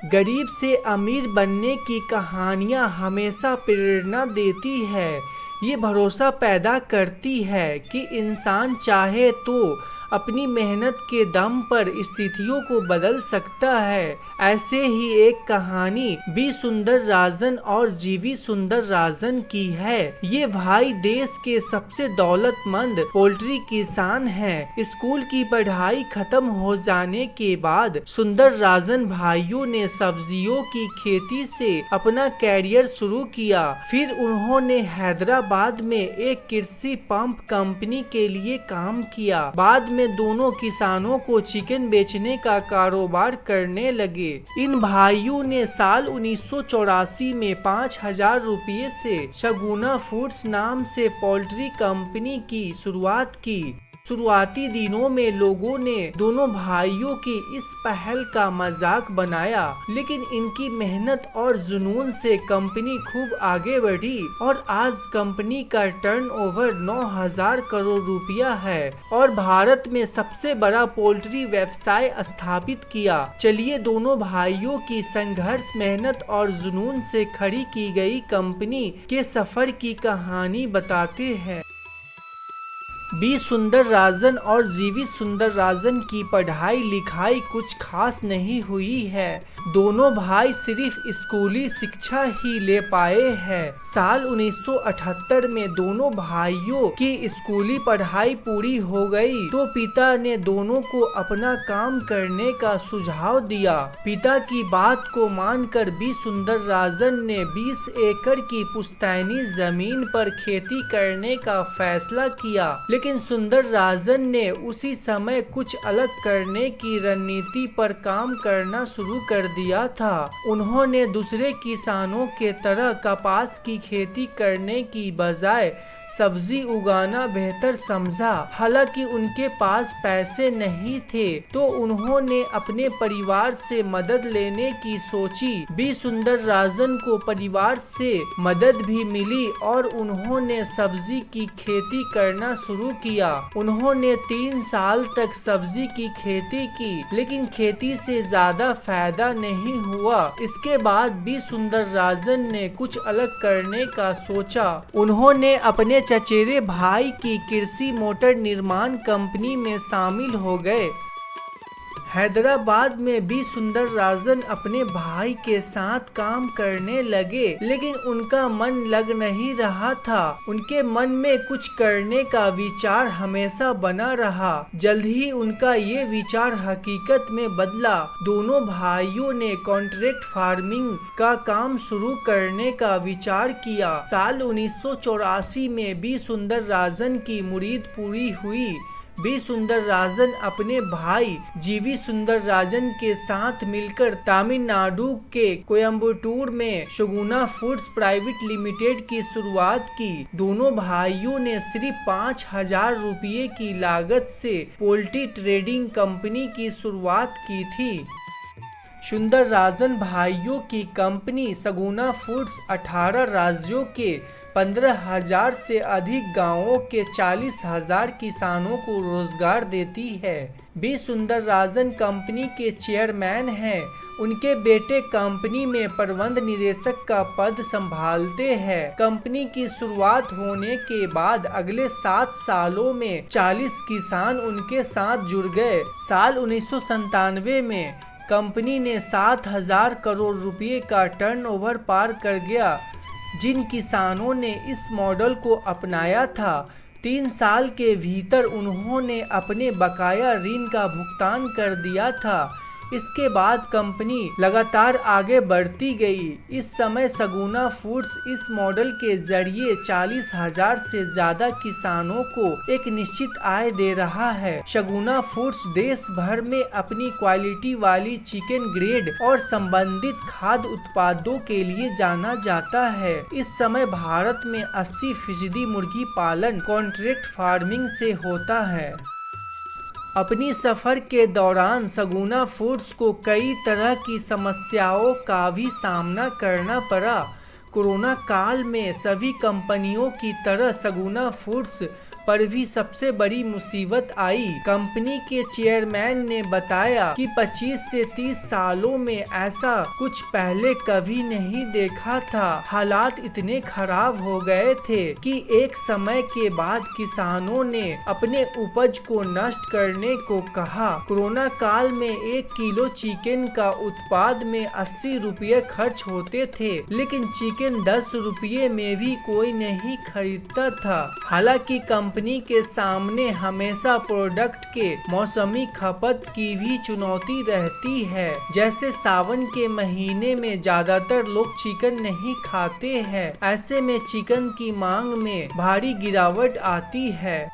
गरीब से अमीर बनने की कहानियाँ हमेशा प्रेरणा देती है। ये भरोसा पैदा करती है कि इंसान चाहे तो अपनी मेहनत के दम पर स्थितियों को बदल सकता है। ऐसे ही एक कहानी बी सुंदरराजन और जीवी सुंदरराजन की है। ये भाई देश के सबसे दौलतमंद पोल्ट्री किसान हैं। स्कूल की पढ़ाई खत्म हो जाने के बाद सुंदरराजन भाइयों ने सब्जियों की खेती से अपना कैरियर शुरू किया। फिर उन्होंने हैदराबाद में एक कृषि पंप कंपनी के लिए काम किया। बाद में दोनों किसानों को चिकन बेचने का कारोबार करने लगे। इन भाइयों ने साल 1984 में 5,000 रुपये से शगुना फूड्स नाम से पोल्ट्री कंपनी की शुरुआत की। शुरुआती दिनों में लोगों ने दोनों भाइयों की इस पहल का मजाक बनाया, लेकिन इनकी मेहनत और जुनून से कंपनी खूब आगे बढ़ी और आज कंपनी का टर्नओवर 9,000 करोड़ रुपया है और भारत में सबसे बड़ा पोल्ट्री व्यवसाय स्थापित किया। चलिए दोनों भाइयों की संघर्ष, मेहनत और जुनून से खड़ी की गई कंपनी के सफर की कहानी बताते हैं। बी सुंदरराजन और जीवी सुंदरराजन की पढ़ाई लिखाई कुछ खास नहीं हुई है। दोनों भाई सिर्फ स्कूली शिक्षा ही ले पाए हैं। साल 1978 में दोनों भाइयों की स्कूली पढ़ाई पूरी हो गई तो पिता ने दोनों को अपना काम करने का सुझाव दिया। पिता की बात को मानकर बी सुंदरराजन ने 20 एकड़ की पुश्तैनी जमीन पर खेती करने का फैसला किया। लेकिन सुंदरराजन ने उसी समय कुछ अलग करने की रणनीति पर काम करना शुरू कर दिया था। उन्होंने दूसरे किसानों के तरह कपास की खेती करने की बजाय सब्जी उगाना बेहतर समझा। हालांकि उनके पास पैसे नहीं थे तो उन्होंने अपने परिवार से मदद लेने की सोची। बी सुंदरराजन को परिवार से मदद भी मिली और उन्होंने सब्जी की खेती करना शुरू किया। उन्होंने 3 साल तक सब्जी की खेती की, लेकिन खेती से ज्यादा फायदा नहीं हुआ। इसके बाद बी सुंदरराजन ने कुछ अलग करने का सोचा। उन्होंने अपने चचेरे भाई की कृषि मोटर निर्माण कंपनी में शामिल हो गए। हैदराबाद में बी सुंदरराजन अपने भाई के साथ काम करने लगे, लेकिन उनका मन लग नहीं रहा था। उनके मन में कुछ करने का विचार हमेशा बना रहा। जल्द ही उनका ये विचार हकीकत में बदला। दोनों भाइयों ने कॉन्ट्रैक्ट फार्मिंग का काम शुरू करने का विचार किया। साल 1984 में बी सुंदरराजन की मुरीद पूरी हुई। बी सुंदरराजन अपने भाई जीवी सुंदरराजन के साथ मिलकर तमिलनाडु के कोयम्बटूर में शगुना फूड्स प्राइवेट लिमिटेड की शुरुआत की। दोनों भाइयों ने सिर्फ 5,000 रुपये की लागत से पोल्ट्री ट्रेडिंग कंपनी की शुरुआत की थी। सुंदरराजन भाइयों की कंपनी शगुना फूड्स 18 राज्यों के 15,000 से अधिक गांवों के 40,000 किसानों को रोजगार देती है। बी सुंदरराजन कंपनी के चेयरमैन हैं। उनके बेटे कंपनी में प्रबंध निदेशक का पद संभालते हैं। कंपनी की शुरुआत होने के बाद अगले 7 सालों में 40 किसान उनके साथ जुड़ गए। साल 1997 में कंपनी ने 7,000 करोड़ रुपए का टर्नओवर पार कर गया। जिन किसानों ने इस मॉडल को अपनाया था, 3 साल के भीतर उन्होंने अपने बकाया ऋण का भुगतान कर दिया था। इसके बाद कंपनी लगातार आगे बढ़ती गई। इस समय शगुना फूड्स इस मॉडल के जरिए 40,000 से ज्यादा किसानों को एक निश्चित आय दे रहा है। शगुना फूड्स देश भर में अपनी क्वालिटी वाली चिकन ग्रेड और संबंधित खाद्य उत्पादों के लिए जाना जाता है। इस समय भारत में 80% मुर्गी पालन कॉन्ट्रैक्ट फार्मिंग से होता है। अपनी सफ़र के दौरान शगुना फूड्स को कई तरह की समस्याओं का भी सामना करना पड़ा। कोरोना काल में सभी कंपनियों की तरह शगुना फूड्स पर भी सबसे बड़ी मुसीबत आई। कंपनी के चेयरमैन ने बताया कि 25 से 30 सालों में ऐसा कुछ पहले कभी नहीं देखा था। हालात इतने खराब हो गए थे कि एक समय के बाद किसानों ने अपने उपज को नष्ट करने को कहा। कोरोना काल में 1 किलो चिकन का उत्पाद में 80 रुपये खर्च होते थे, लेकिन चिकन 10 रुपये में भी कोई नहीं खरीदता था। हालांकि कंपनी के सामने हमेशा प्रोडक्ट के मौसमी खपत की भी चुनौती रहती है। जैसे सावन के महीने में ज्यादातर लोग चिकन नहीं खाते हैं, ऐसे में चिकन की मांग में भारी गिरावट आती है।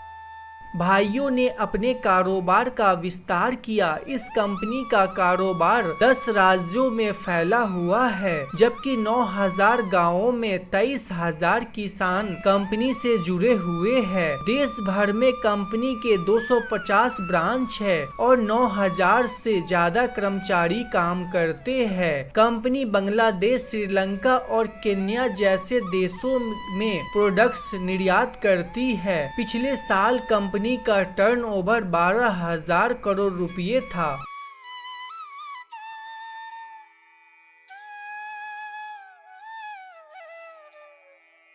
भाइयों ने अपने कारोबार का विस्तार किया। इस कंपनी का कारोबार 10 राज्यों में फैला हुआ है, जबकि 9000 गांवों में 23,000 किसान कंपनी से जुड़े हुए हैं। देश भर में कंपनी के 250 ब्रांच है और 9000 से ज्यादा कर्मचारी काम करते हैं। कंपनी बांग्लादेश, श्रीलंका और केन्या जैसे देशों में प्रोडक्ट्स निर्यात करती है। पिछले साल कंपनी का टर्नओवर 12,000 करोड़ रुपए था।